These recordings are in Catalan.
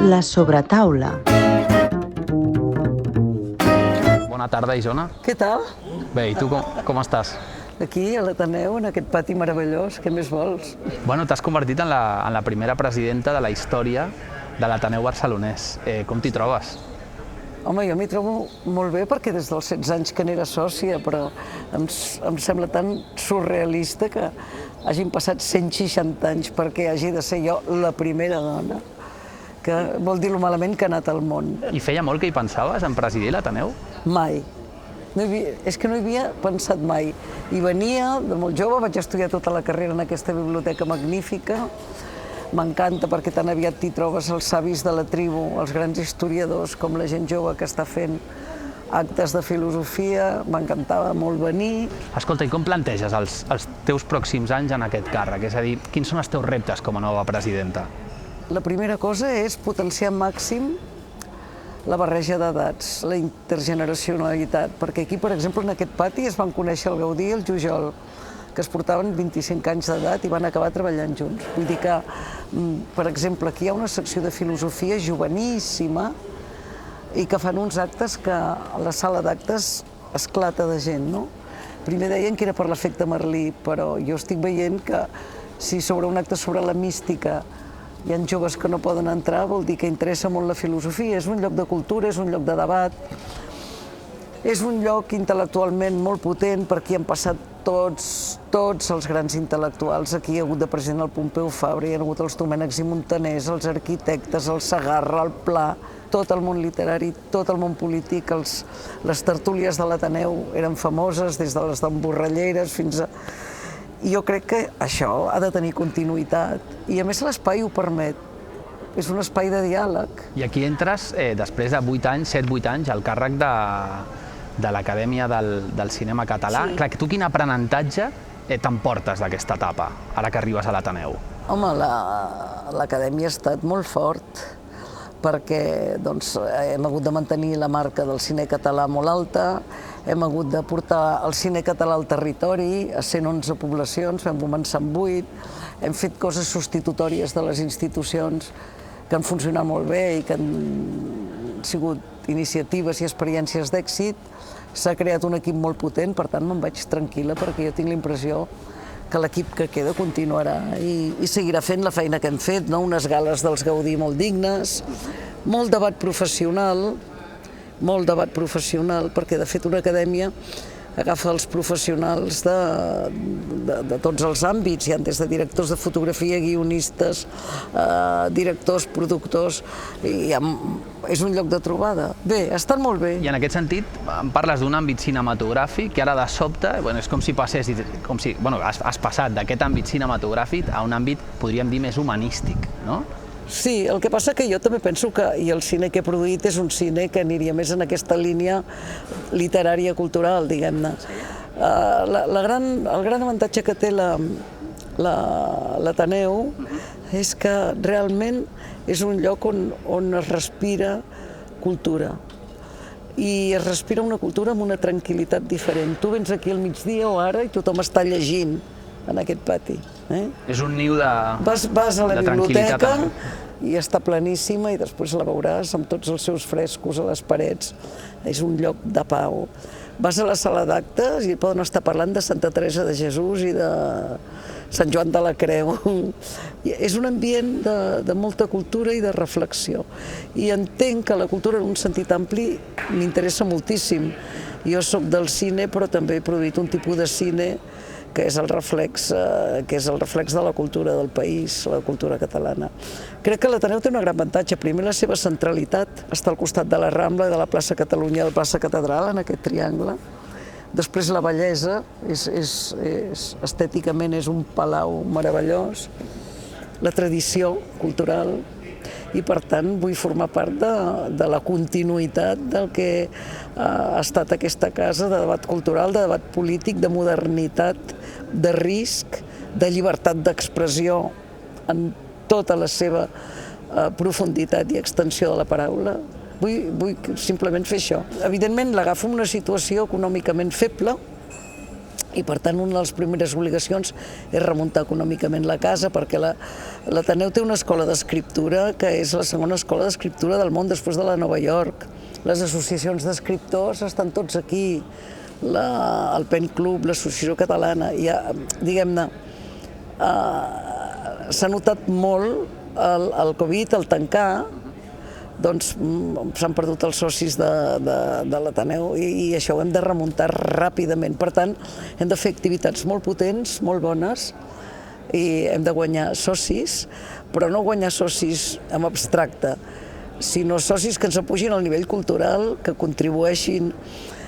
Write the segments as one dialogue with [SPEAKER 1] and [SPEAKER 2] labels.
[SPEAKER 1] La sobretaula.
[SPEAKER 2] Bona tarda, Isona.
[SPEAKER 3] Què tal?
[SPEAKER 2] Bé, i tu com estàs?
[SPEAKER 3] Aquí, a l'Ateneu, en aquest pati meravellós, què més vols?
[SPEAKER 2] Bueno, t'has convertit en la primera presidenta de la història de l'Ateneu barcelonès. Com t'hi trobes?
[SPEAKER 3] Home, jo m'hi trobo molt bé perquè des dels 16 anys que n'era sòcia, però em sembla tan surrealista que hagin passat 160 anys perquè hagi de ser jo la primera dona, que vol dir lo malament que ha anat al món.
[SPEAKER 2] I feia molt que hi pensaves, en presidir l'Ateneu?
[SPEAKER 3] Mai. És que no hi havia pensat mai. I venia de molt jove, vaig estudiar tota la carrera en aquesta biblioteca magnífica. M'encanta perquè tan aviat t'hi trobes els savis de la tribu, els grans historiadors, com la gent jove que està fent actes de filosofia. M'encantava molt venir.
[SPEAKER 2] Escolta, i com planteges els teus pròxims anys en aquest càrrec? És a dir, quins són els teus reptes com a nova presidenta?
[SPEAKER 3] La primera cosa és potenciar al màxim la barreja d'edats, la intergeneracionalitat, perquè aquí, per exemple, en aquest pati es van conèixer el Gaudí i el Jujol, que es portaven 25 anys d'edat i van acabar treballant junts. Vull dir que, per exemple, aquí hi ha una secció de filosofia joveníssima i que fan uns actes que a la sala d'actes esclata de gent, no? Primer deien que era per l'efecte Merlí, però jo estic veient que si sobre un acte sobre la mística hi ha joves que no poden entrar, vol dir que interessa molt la filosofia. És un lloc de cultura, és un lloc de debat, és un lloc intel·lectualment molt potent, per aquí han passat tots els grans intel·lectuals. Aquí hi ha hagut de president el Pompeu Fabra, hi ha hagut els Domènecs i Montaners, els arquitectes, el Segarra, el Pla, tot el món literari, tot el món polític. Les tertúlies de l'Ateneu eren famoses, des de les d'emborralleres fins a... I jo crec que això ha de tenir continuïtat i a més l'espai ho permet. És un espai de diàleg.
[SPEAKER 2] I aquí entres, després de 8 anys, 7-8 anys, al càrrec de l'Acadèmia del Cinema Català.
[SPEAKER 3] Sí.
[SPEAKER 2] Clar, tu quin aprenentatge t'emportes d'aquesta etapa, ara que arribes a l'Ateneu?
[SPEAKER 3] Home, l'Acadèmia ha estat molt fort perquè hem hagut de mantenir la marca del cine català molt alta, hem hagut de portar el cine català al territori, a 111 poblacions, vam començar amb 8, hem fet coses substitutòries de les institucions que han funcionat molt bé i que han sigut iniciatives i experiències d'èxit. S'ha creat un equip molt potent, per tant me'n vaig tranquil·la perquè jo tinc la impressió que l'equip que queda continuarà i seguirà fent la feina que hem fet, no? Unes gales dels Gaudí molt dignes, molt debat professional, perquè de fet una acadèmia agafa els professionals de tots els àmbits, hi ha des de directors de fotografia, guionistes, directors, productors, i és un lloc de trobada. Bé, ha estat molt bé.
[SPEAKER 2] I en aquest sentit, em parles d'un àmbit cinematogràfic que ara de sobte, és com si passessis, has passat d'aquest àmbit cinematogràfic a un àmbit, podríem dir, més humanístic, no?
[SPEAKER 3] Sí, el que passa que jo també penso que el cine que he produït és un cine que aniria més en aquesta línia literària cultural, diguem-ne. El gran avantatge que té l'Ateneu és que realment és un lloc on es respira cultura. I es respira una cultura amb una tranquil·litat diferent. Tu vens aquí al migdia o ara i tothom està llegint en aquest pati.
[SPEAKER 2] És un niu de
[SPEAKER 3] Vas a la biblioteca i està planíssima i després la veuràs amb tots els seus frescos a les parets. És un lloc de pau. Vas a la sala d'actes i poden estar parlant de Santa Teresa de Jesús i de Sant Joan de la Creu. És un ambient de molta cultura i de reflexió. I entenc que la cultura en un sentit ampli m'interessa moltíssim. Jo soc del cine, però també he produït un tipus de cine que és el reflex de la cultura del país, la cultura catalana. Crec que l'Ateneu té un gran avantatge. Primer, la seva centralitat, està al costat de la Rambla, de la plaça Catalunya, de la plaça Catedral, en aquest triangle. Després, la bellesa, estèticament és un palau meravellós. La tradició cultural, i per tant vull formar part de la continuïtat del que ha estat aquesta casa de debat cultural, de debat polític, de modernitat, de risc, de llibertat d'expressió en tota la seva profunditat i extensió de la paraula. Vull simplement fer això. Evidentment l'agafo en una situació econòmicament feble, i per tant una de les primeres obligacions és remuntar econòmicament la casa, perquè l'Ateneu té una escola d'escriptura que és la segona escola d'escriptura del món després de la Nova York. Les associacions d'escriptors estan tots aquí, el Pen Club, l'Associació Catalana, diguem-ne, s'ha notat molt el Covid, el tancar, doncs s'han perdut els socis de l'Ateneu i això ho hem de remuntar ràpidament. Per tant, hem de fer activitats molt potents, molt bones, i hem de guanyar socis, però no guanyar socis en abstracte, sinó socis que ens apugin al nivell cultural, que contribueixin,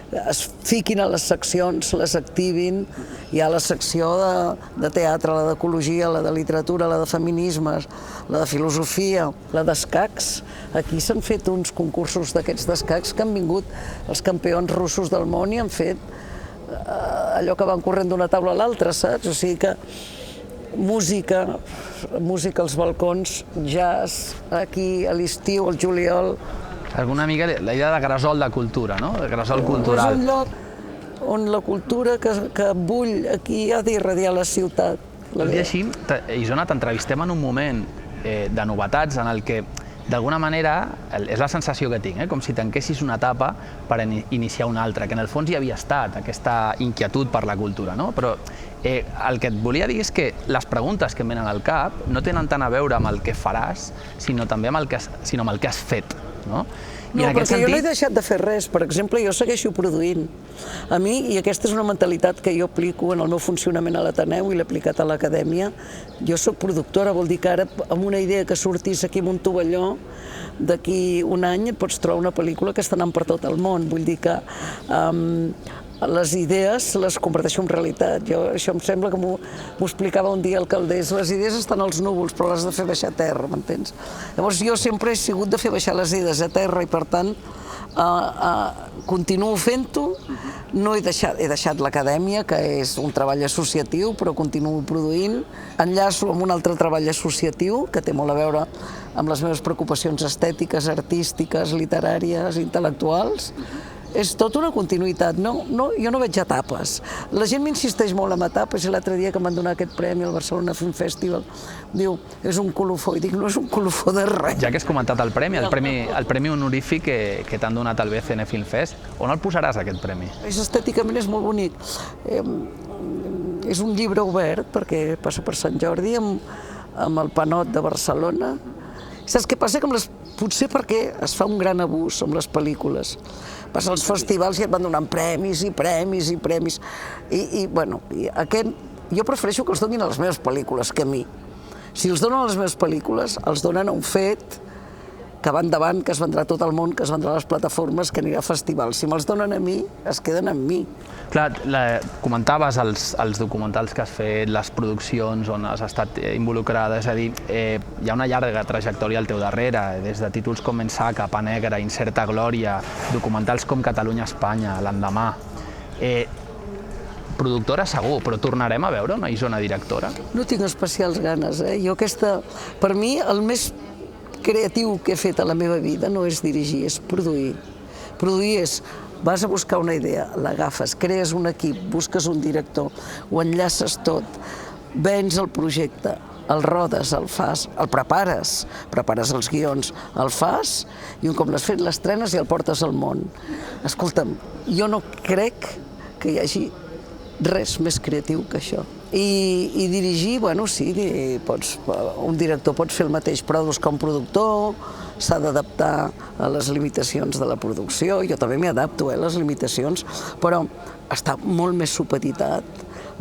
[SPEAKER 3] es fiquin a les seccions, les activin. Hi ha la secció de teatre, la d'ecologia, la de literatura, la de feminismes, la de filosofia, la d'escacs. Aquí s'han fet uns concursos d'aquests d'escacs que han vingut els campions russos del món i han fet allò que van corrent d'una taula a l'altra, saps? O sigui que música als balcons, jazz, aquí a l'estiu, al juliol.
[SPEAKER 2] Alguna mica la idea de gresol de cultura, no? De gresol cultural.
[SPEAKER 3] És un lloc on la cultura que bull aquí ha d'irradiar la ciutat.
[SPEAKER 2] Tot i així, Isona, t'entrevistem en un moment de novetats en el que, d'alguna manera, és la sensació que tinc, com si tanquessis una etapa per iniciar una altra, que en el fons hi havia estat aquesta inquietud per la cultura, no? Però el que et volia dir és que les preguntes que em venen al cap no tenen tant a veure amb el que faràs, sinó també amb el que has fet, no?
[SPEAKER 3] No, perquè jo no he deixat de fer res. Per exemple, jo segueixo produint. A mi, i aquesta és una mentalitat que jo aplico en el meu funcionament a l'Ateneu i l'he aplicat a l'acadèmia, jo soc productora, vol dir que ara amb una idea que sortís aquí en un tovalló, d'aquí un any et pots trobar una pel·lícula que està anant per tot el món. Vull dir que les idees les converteixo en realitat. Això em sembla que m'ho explicava un dia el Caldés. Les idees estan als núvols, però les has de fer baixar a terra, m'entens? Llavors jo sempre he sigut de fer baixar les idees a terra i per tant continuo fent-ho. No he deixat l'acadèmia, que és un treball associatiu, però continuo produint. Enllaço amb un altre treball associatiu que té molt a veure amb les meves preocupacions estètiques, artístiques, literàries, intel·lectuals. És tota una continuïtat, jo no veig etapes. La gent m'insisteix molt en etapes i l'altre dia que em van donar aquest premi al Barcelona Film Festival diu, és un colofó, i dic, no és un colofó de res.
[SPEAKER 2] Ja que has comentat el premi honorífic que t'han donat al BCN Film Fest, on el posaràs aquest premi?
[SPEAKER 3] Estèticament és molt bonic. És un llibre obert perquè passa per Sant Jordi amb el Panot de Barcelona. Saps què passa? Potser perquè es fa un gran abús amb les pel·lícules. Vas als festivals i et van donant premis i premis i premis. Jo prefereixo que els donin a les meves pel·lícules que a mi. Si els donen a les meves pel·lícules, els donen a un fet que va endavant, que es vendrà a tot el món, que es vendrà a les plataformes, que anirà a festivals. Si me'ls donen a mi, es queden amb mi.
[SPEAKER 2] Clar, comentaves els documentals que has fet, les produccions on has estat involucrada, és a dir, hi ha una llarga trajectòria al teu darrere, des de títols com Ençà, Capa Negra, Incerta Glòria, documentals com Catalunya-Espanya, L'endemà. Productora segur, però tornarem a veure una Isona directora?
[SPEAKER 3] No tinc especials ganes, per mi, el més creatiu que he fet a la meva vida no és dirigir, és produir. Produir és, vas a buscar una idea, l'agafes, crees un equip, busques un director, ho enllaces tot, vens el projecte, el rodes, el fas, el prepares els guions, el fas i un cop l'has fet l'estrenes i el portes al món. Escolta'm, jo no crec que hi hagi res més creatiu que això. I dirigir, sí, un director pot fer el mateix, però ha de buscar un productor, s'ha d'adaptar a les limitacions de la producció. Jo també m'hi adapto, les limitacions, però està molt més supeditat.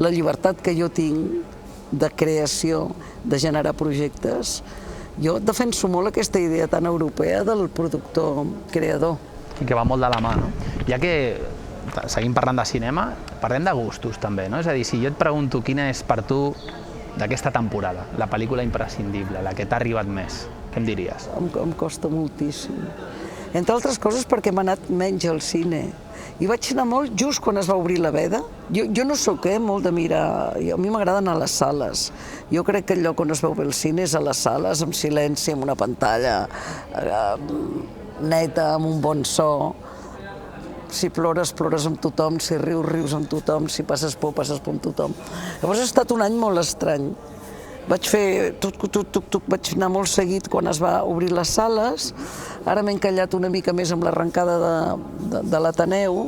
[SPEAKER 3] La llibertat que jo tinc de creació, de generar projectes, jo defenso molt aquesta idea tan europea del productor creador.
[SPEAKER 2] I que va molt de la mà, no? Ja que seguim parlant de cinema, parlem de gustos també, no? És a dir, si jo et pregunto quina és per tu d'aquesta temporada la pel·lícula imprescindible, la que t'ha arribat més, què em diries?
[SPEAKER 3] Em costa moltíssim. Entre altres coses perquè m'ha anat menys al cine. I vaig anar molt just quan es va obrir la veda. Jo no sóc molt de mirar, a mi m'agrada anar a les sales. Jo crec que el lloc on es veu bé el cine és a les sales, amb silenci, amb una pantalla neta, amb un bon so. Si plores, plores amb tothom, si rius, rius amb tothom, si passes por amb tothom. Llavors ha estat un any molt estrany. Vaig fer vaig anar molt seguit quan es va obrir les sales, ara m'he encallat una mica més amb l'arrencada de l'Ateneu,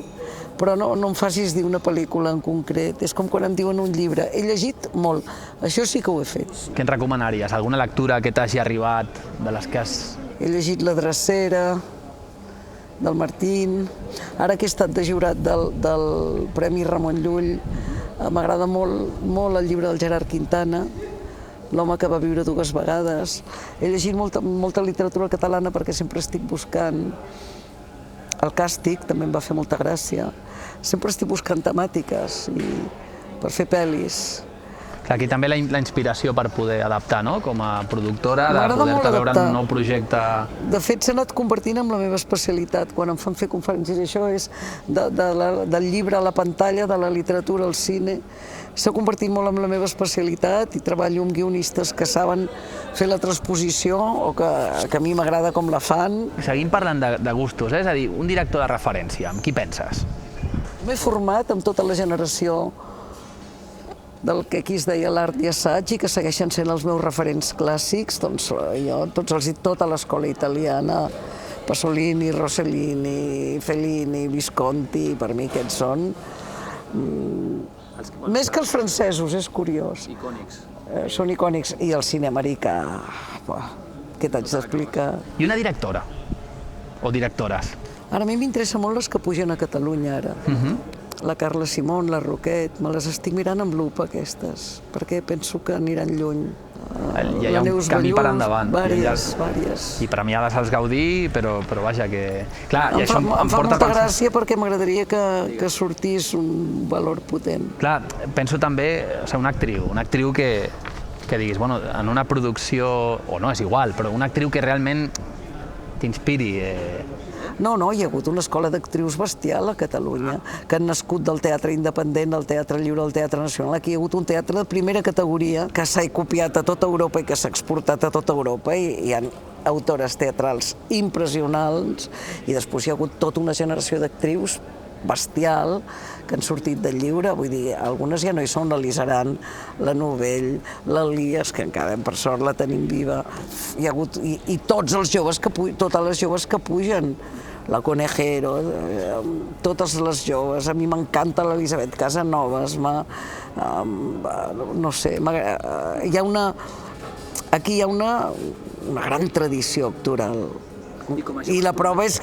[SPEAKER 3] però no em facis dir una pel·lícula en concret, és com quan em diuen un llibre. He llegit molt, això sí que ho he fet.
[SPEAKER 2] Què ens recomanaries? Alguna lectura que t'hagi arribat, de les que has...
[SPEAKER 3] He llegit La drecera, del Martín, ara que he estat de jurat del Premi Ramon Llull, m'agrada molt el llibre del Gerard Quintana, L'home que va viure 2 vegades. He llegit molta literatura catalana perquè sempre estic buscant El càstig, també em va fer molta gràcia. Sempre estic buscant temàtiques per fer pel·lis.
[SPEAKER 2] Aquí també la inspiració per poder adaptar, no? Com a productora, de
[SPEAKER 3] M'agrada molt
[SPEAKER 2] poder-te veure
[SPEAKER 3] adaptar.
[SPEAKER 2] en un nou projecte...
[SPEAKER 3] De fet, s'ha anat convertint en la meva especialitat. Quan em fan fer conferències, això és del llibre a la pantalla, de la literatura al cine. S'ha convertit molt en la meva especialitat i treballo amb guionistes que saben fer la transposició o que a mi m'agrada com la fan.
[SPEAKER 2] Seguim parlant de gustos, és a dir, un director de referència, amb qui penses?
[SPEAKER 3] M'he format amb tota la generació del que aquí es deia l'art i assaig i que segueixen sent els meus referents clàssics, doncs jo tota l'escola italiana, Pasolini, Rossellini, Fellini, Visconti, per mi aquests són... Més que els francesos, és curiós.
[SPEAKER 2] Icònics.
[SPEAKER 3] Són icònics. I el cine americà, què t'haig d'explicar?
[SPEAKER 2] I una directora? O directores?
[SPEAKER 3] Ara a mi m'interessa molt les que pugen a Catalunya ara. La Carla Simón, la Roquet, me les estic mirant amb lupa aquestes, perquè penso que aniran lluny.
[SPEAKER 2] Hi ha un camí per endavant.
[SPEAKER 3] Vàries.
[SPEAKER 2] I premiades als Gaudí, però vaja que... Clar, i això
[SPEAKER 3] em fa molta gràcia perquè m'agradaria que sortís un valor potent.
[SPEAKER 2] Clar, penso també, una actriu que diguis, bueno, en una producció, o no, és igual, però una actriu que realment t'inspiri.
[SPEAKER 3] No, hi ha hagut una escola d'actrius bestial a Catalunya, que han nascut del teatre independent, del teatre lliure, del teatre nacional. Aquí hi ha hagut un teatre de primera categoria que s'ha copiat a tota Europa i que s'ha exportat a tota Europa i hi ha autores teatrals impressionants i després hi ha hagut tota una generació d'actrius bestial que han sortit del lliure, vull dir, algunes ja no hi són, la Lisaran, la Novell, l'Elies, que encara per sort la tenim viva, hi ha hagut, i tots els joves totes les joves que pugen, la Conejero, totes les joves, a mi m'encanta l'Elisabet Casanovas, no sé, aquí hi ha una gran tradició actoral. I la prova és,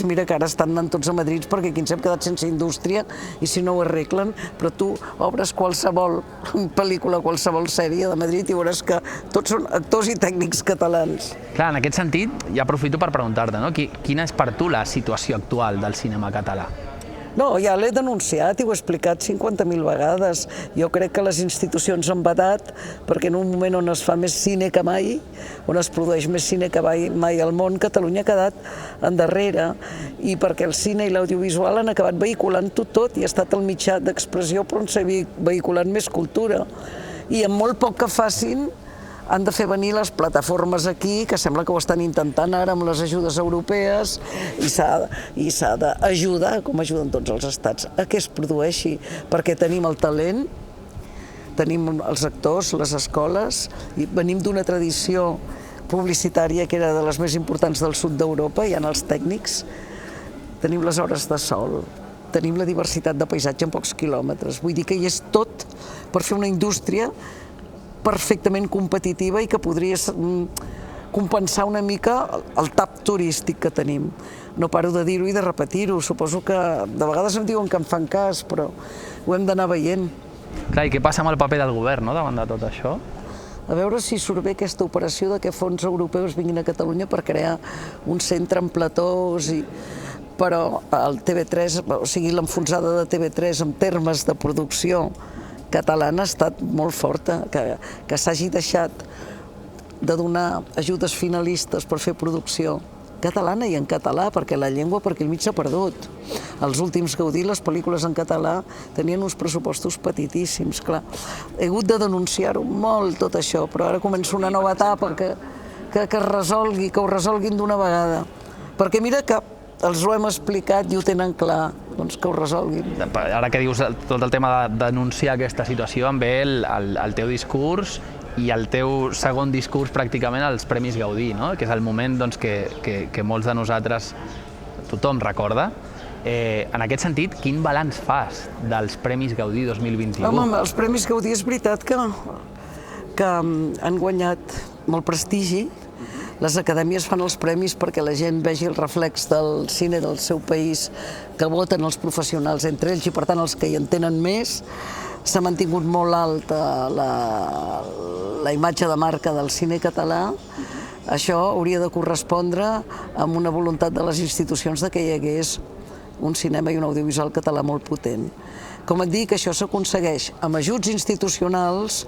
[SPEAKER 3] mira, que ara estan anant tots a Madrid perquè aquí ens hem quedat sense indústria i si no ho arreglen, però tu obres qualsevol pel·lícula, qualsevol sèrie de Madrid i veuràs que tots són actors i tècnics catalans.
[SPEAKER 2] Clar, en aquest sentit, ja aprofito per preguntar-te, no? Quina és per tu la situació actual del cinema català?
[SPEAKER 3] No, ja l'he denunciat i ho he explicat 50.000 vegades. Jo crec que les institucions han badat perquè en un moment on es fa més cine que mai, on es produeix més cine que mai al món, Catalunya ha quedat endarrere i perquè el cine i l'audiovisual han acabat vehiculant-ho tot i ha estat el mitjà d'expressió per on s'ha vehiculat més cultura. I amb molt poc que facin han de fer venir les plataformes aquí, que sembla que ho estan intentant ara amb les ajudes europees, i s'ha d'ajudar, com ajuden tots els estats, a que es produeixi, perquè tenim el talent, tenim els actors, les escoles, i venim d'una tradició publicitària que era de les més importants del sud d'Europa, hi ha els tècnics, tenim les hores de sol, tenim la diversitat de paisatge en pocs quilòmetres, vull dir que hi és tot per fer una indústria perfectament competitiva i que podria compensar una mica el tap turístic que tenim. No paro de dir-ho i de repetir-ho, suposo que de vegades em diuen que em fan cas, però ho hem d'anar veient.
[SPEAKER 2] Clar, i què passa amb el paper del govern, no?, davant de tot això?
[SPEAKER 3] A veure si surt bé aquesta operació de que fons europeus vinguin a Catalunya per crear un centre amb platós i... Però el TV3, o sigui, l'enfonsada de TV3 en termes de producció catalana ha estat molt forta, que s'hagi deixat de donar ajudes finalistes per fer producció catalana i en català, perquè la llengua per aquí al mig s'ha perdut. Els últims Gaudí, les pel·lícules en català, tenien uns pressupostos petitíssims, clar. He hagut de denunciar-ho molt, tot això, però ara comença una nova etapa que ho resolguin d'una vegada. Perquè mira que els ho hem explicat i ho tenen clar, doncs que ho resolguin.
[SPEAKER 2] Ara que dius tot el tema de denunciar aquesta situació, em ve el teu discurs i el teu segon discurs pràcticament als Premis Gaudí, no? Que és el moment doncs, que molts de nosaltres, tothom recorda. En aquest sentit, quin balanç fas dels Premis Gaudí 2021?
[SPEAKER 3] Home, els Premis Gaudí és veritat que han guanyat molt prestigi. Les acadèmies fan els premis perquè la gent vegi el reflex del cine del seu país, que voten els professionals entre ells i, per tant, els que hi entenen més. S'ha mantingut molt alta la imatge de marca del cine català. Això hauria de correspondre amb una voluntat de les institucions de que hi hagués un cinema i un audiovisual català molt potent. Com et dic, això s'aconsegueix amb ajuts institucionals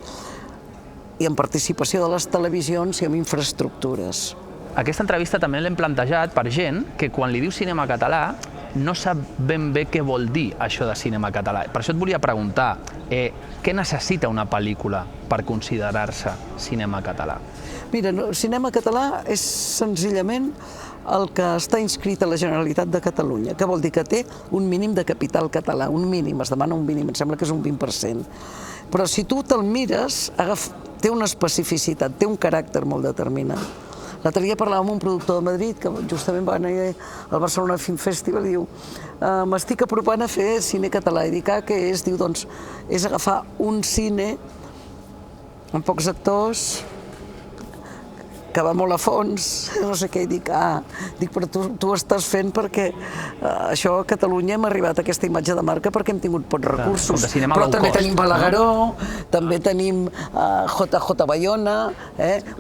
[SPEAKER 3] i amb participació de les televisions i amb infraestructures.
[SPEAKER 2] Aquesta entrevista també l'hem plantejat per gent que quan li diu cinema català no sap ben bé què vol dir això de cinema català. Per això et volia preguntar, què necessita una pel·lícula per considerar-se cinema català?
[SPEAKER 3] Mira, cinema català és senzillament el que està inscrit a la Generalitat de Catalunya, que vol dir que té un mínim de capital català, un mínim, es demana un mínim, em sembla que és un 20%. Però si tu te'l mires, té una especificitat, té un caràcter molt determinat. L'altre dia parlava amb un productor de Madrid que justament va anar al Barcelona Film Festival i diu m'estic apropant a fer cine català. I dic, què és? Diu, doncs, és agafar un cine amb pocs actors, que va molt a fons, no sé què, i dic, però tu ho estàs fent perquè això a Catalunya hem arribat a aquesta imatge de marca perquè hem tingut pocs recursos. Però també tenim Balagueró, també tenim JJ Bayona,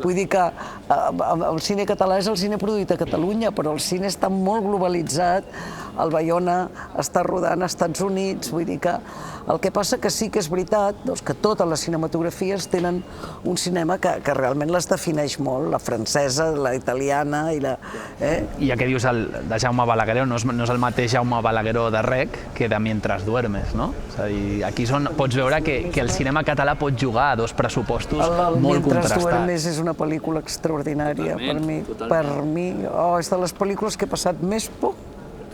[SPEAKER 3] vull dir que el cine català és el cine produït a Catalunya, però el cine està molt globalitzat, el Bayona està rodant als Estats Units, vull dir que el que passa que sí que és veritat que totes les cinematografies tenen un cinema que realment les defineix molt, la francesa, la italiana i la...
[SPEAKER 2] I ja que dius de Jaume Balagueró, no és el mateix Jaume Balagueró de Rec que de Mientras duermes, no? És a dir, aquí pots veure que el cinema català pot jugar a dos pressupostos molt contrastats.
[SPEAKER 3] Mientras duermes és una pel·lícula extraordinària per mi. És de les pel·lícules que he passat més por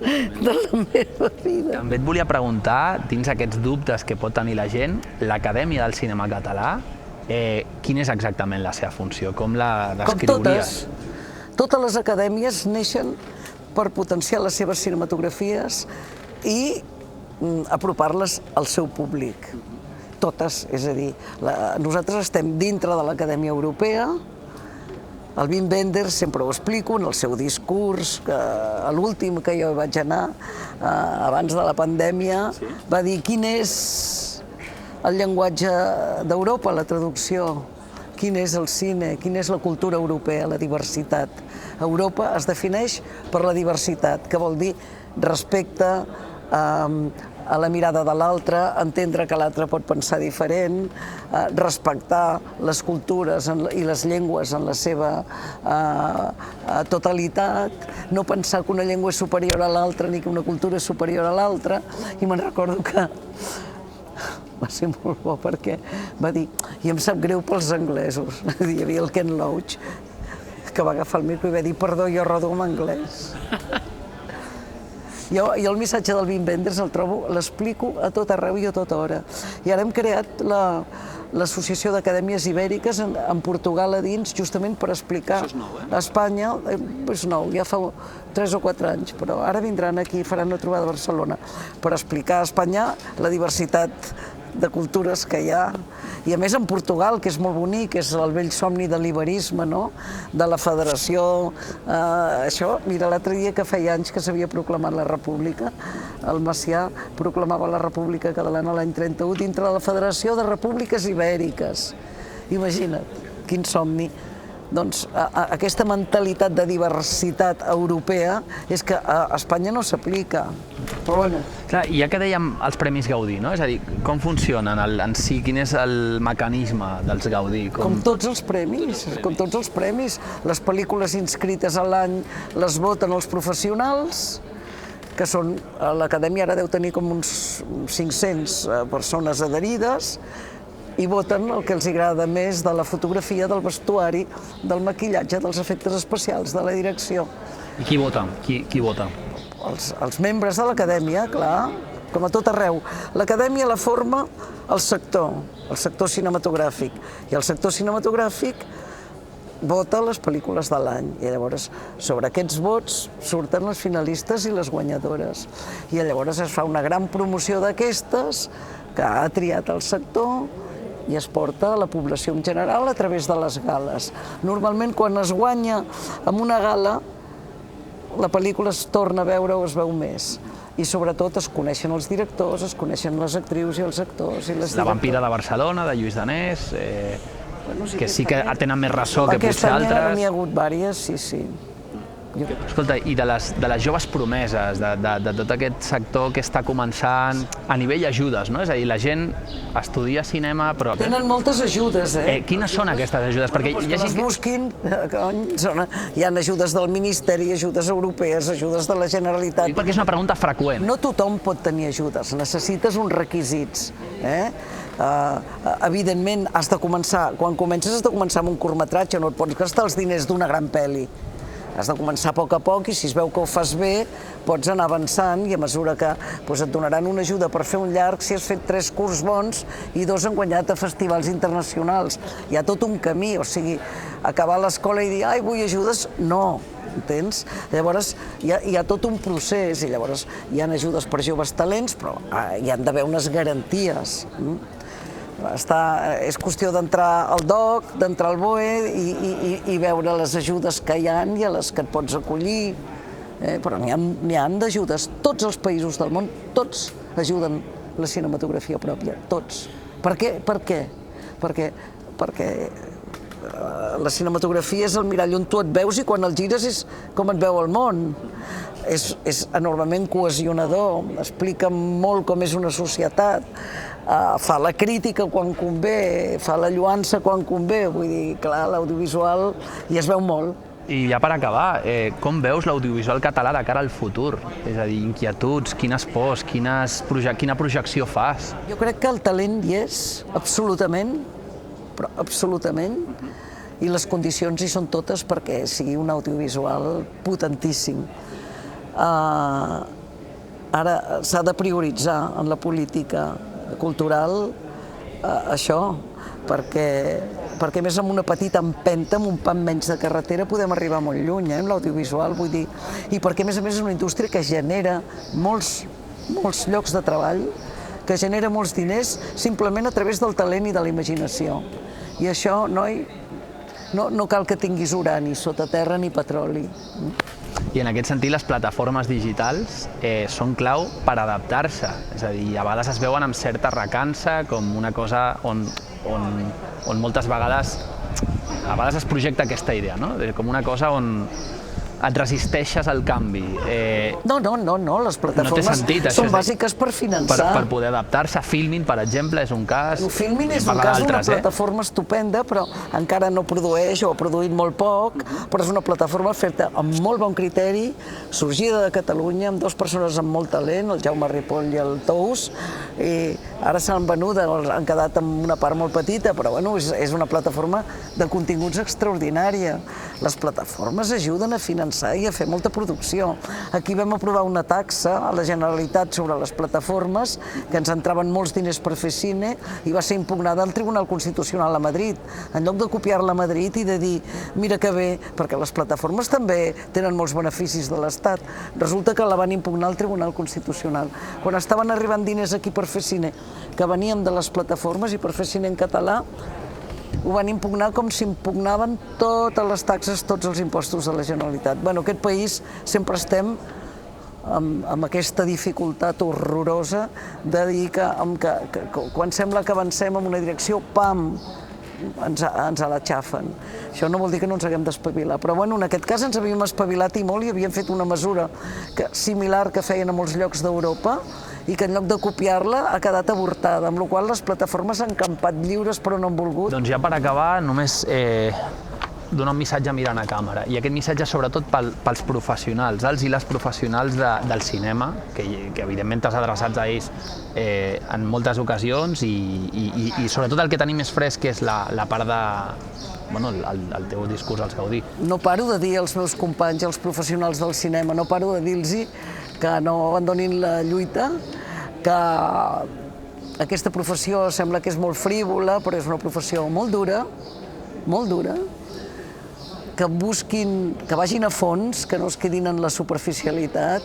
[SPEAKER 3] de la meva vida.
[SPEAKER 2] També et volia preguntar, dins aquests dubtes que pot tenir la gent, l'Acadèmia del Cinema Català, quina és exactament la seva funció? Com la descriuries?
[SPEAKER 3] Com totes les acadèmies neixen per potenciar les seves cinematografies i apropar-les al seu públic. Totes, és a dir, nosaltres estem dintre de l'Acadèmia Europea. El Wim Wenders, sempre ho explico, en el seu discurs, a l'últim que jo vaig anar, abans de la pandèmia, va dir quin és el llenguatge d'Europa, la traducció, quin és el cine, quina és la cultura europea, la diversitat. Europa es defineix per la diversitat, que vol dir respecte a la mirada de l'altre, entendre que l'altre pot pensar diferent, respectar les cultures i les llengües en la seva totalitat, no pensar que una llengua és superior a l'altra ni que una cultura és superior a l'altra. I me'n recordo que va ser molt bo perquè va dir, i em sap greu pels anglesos, hi havia el Ken Loach, que va agafar el micro i va dir, perdó, jo rodo en anglès. Jo el missatge del Wim Wenders l'explico a tot arreu i a tota hora. I ara hem creat l'Associació d'Acadèmies Ibèriques en Portugal a dins, justament per explicar a Espanya, és nou, ja fa 3 o 4 anys, però ara vindran aquí i faran una trobada a Barcelona per explicar a Espanya la diversitat de cultures que hi ha. I a més en Portugal, que és molt bonic, és el vell somni de l'iberisme, de la federació. Això, mira, l'altre dia que feia anys que s'havia proclamat la República, el Macià proclamava la República Catalana l'any 31 dintre de la Federació de Repúbliques Ibèriques. Imagina't, quin somni. Doncs aquesta mentalitat de diversitat europea és que a Espanya no s'aplica. Però bueno.
[SPEAKER 2] Clar, i ja que dèiem els Premis Gaudí, no? És a dir, com funcionen en si? Quin és el mecanisme dels Gaudí?
[SPEAKER 3] Com tots els premis, com tots els premis. Les pel·lícules inscrites a l'any les voten els professionals, que són, l'Acadèmia ara deu tenir com uns 500 persones adherides, i voten el que els agrada més de la fotografia, del vestuari, del maquillatge, dels efectes especials, de la direcció.
[SPEAKER 2] I qui vota? Qui vota?
[SPEAKER 3] els membres de l'acadèmia, clar, com a tot arreu. L'acadèmia la forma el sector cinematogràfic, i el sector cinematogràfic vota les pel·lícules de l'any, i llavors sobre aquests vots surten les finalistes i les guanyadores, i llavors es fa una gran promoció d'aquestes que ha triat el sector i es porta a la població en general a través de les gales. Normalment quan es guanya amb una gala la pel·lícula es torna a veure o es veu més. I sobretot es coneixen els directors, es coneixen les actrius i els actors i les directors.
[SPEAKER 2] La vampira de Barcelona, de Lluís Danés, que sí que tenen més ressò que potser altres.
[SPEAKER 3] Aquest any n'hi ha hagut diverses, sí.
[SPEAKER 2] Escolta, i de les joves promeses, de tot aquest sector que està començant a nivell ajudes, no? És a dir, la gent estudia cinema, però...
[SPEAKER 3] Tenen moltes ajudes,
[SPEAKER 2] Quines són aquestes ajudes? Perquè
[SPEAKER 3] hi ha gent que... busquin, hi ha ajudes del Ministeri, ajudes europees, ajudes de la Generalitat.
[SPEAKER 2] Perquè és una pregunta freqüent.
[SPEAKER 3] No tothom pot tenir ajudes, necessites uns requisits. Evidentment, has de començar, quan comences has de començar amb un curtmetratge, no et pots gastar els diners d'una gran pel·li. Has de començar a poc i si es veu que ho fas bé pots anar avançant i a mesura que et donaran una ajuda per fer un llarg si has fet 3 curts bons i 2 han guanyat a festivals internacionals. Hi ha tot un camí, o sigui, acabar l'escola i dir ai, vull ajudes, no, entens? Llavors hi ha tot un procés i llavors hi ha ajudes per joves talents però hi han d'haver unes garanties. És qüestió d'entrar al DOC, d'entrar al BOE i veure les ajudes que hi ha i a les que et pots acollir. Però n'hi ha d'ajudes. Tots els països del món, tots ajuden la cinematografia pròpia, tots. Per què? Perquè la cinematografia és el mirall on tu et veus i quan el gires és com et veu el món. És enormement cohesionador, explica molt com és una societat, fa la crítica quan convé, fa la lloança quan convé, vull dir, clar, l'audiovisual hi es veu molt.
[SPEAKER 2] I ja per acabar, com veus l'audiovisual català de cara al futur? És a dir, inquietuds, quines pors, quina projecció fas?
[SPEAKER 3] Jo crec que el talent hi és, absolutament, però absolutament, i les condicions hi són totes perquè sigui un audiovisual potentíssim. Ara s'ha de prioritzar en la política cultural això, perquè més amb una petita empenta, amb un pam menys de carretera, podem arribar molt lluny, amb l'audiovisual, vull dir, i perquè a més és una indústria que genera molts llocs de treball, que genera molts diners simplement a través del talent i de la imaginació. I això, noi, no cal que tinguis urani sota terra ni petroli.
[SPEAKER 2] I en aquest sentit, les plataformes digitals són clau per adaptar-se. És a dir, a vegades es veuen amb certa recança, com una cosa on moltes vegades es projecta aquesta idea, no? Com una cosa on et resisteixes al canvi.
[SPEAKER 3] No, les plataformes són bàsiques per finançar.
[SPEAKER 2] Per poder adaptar-se. Filmin, per exemple, és un cas.
[SPEAKER 3] Filmin és un cas d'una plataforma estupenda, però encara no produeix o ha produït molt poc, però és una plataforma feta amb molt bon criteri, sorgida de Catalunya, amb 2 persones amb molt talent, el Jaume Ripoll i el Tous, i ara s'han venut, han quedat amb una part molt petita, però bueno, és una plataforma de continguts extraordinària. Les plataformes ajuden a finançar i a fer molta producció. Aquí vam aprovar una taxa a la Generalitat sobre les plataformes, que ens entraven molts diners per fer cine, i va ser impugnada al Tribunal Constitucional a Madrid. En lloc de copiar-la a Madrid i de dir, mira que bé, perquè les plataformes també tenen molts beneficis de l'Estat, resulta que la van impugnar al Tribunal Constitucional. Quan estaven arribant diners aquí per fer cine, que venien de les plataformes i per fer cine en català, ho van impugnar com si impugnaven totes les taxes, tots els impostos de la Generalitat. Bueno, aquest país sempre estem amb aquesta dificultat horrorosa de dir que quan sembla que avancem en una direcció, pam, ens la xafen. Això no vol dir que no ens haguem d'espavilar, però bueno, en aquest cas ens havíem espavilat i molt i havíem fet una mesura similar que feien a molts llocs d'Europa i que en lloc de copiar-la ha quedat avortada, amb la qual cosa les plataformes han campat lliures però no han volgut.
[SPEAKER 2] Doncs ja per acabar, només donar un missatge mirant a càmera, i aquest missatge sobretot pels professionals, els i les professionals del cinema, que evidentment t'has adreçat a ells en moltes ocasions i sobretot el que tenim més fresc és la part de... Bueno, el teu discurs, el Gaudí.
[SPEAKER 3] No paro de dir als meus companys, als professionals del cinema, no paro de dir-los que no abandonin la lluita, que aquesta professió sembla que és molt frívola, però és una professió molt dura, que busquin, que vagin a fons, que no es quedin en la superficialitat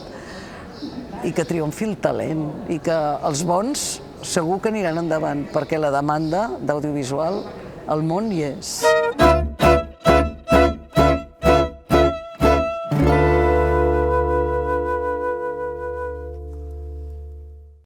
[SPEAKER 3] i que triomfi el talent i que els bons segur que aniran endavant perquè la demanda d'audiovisual al món hi és.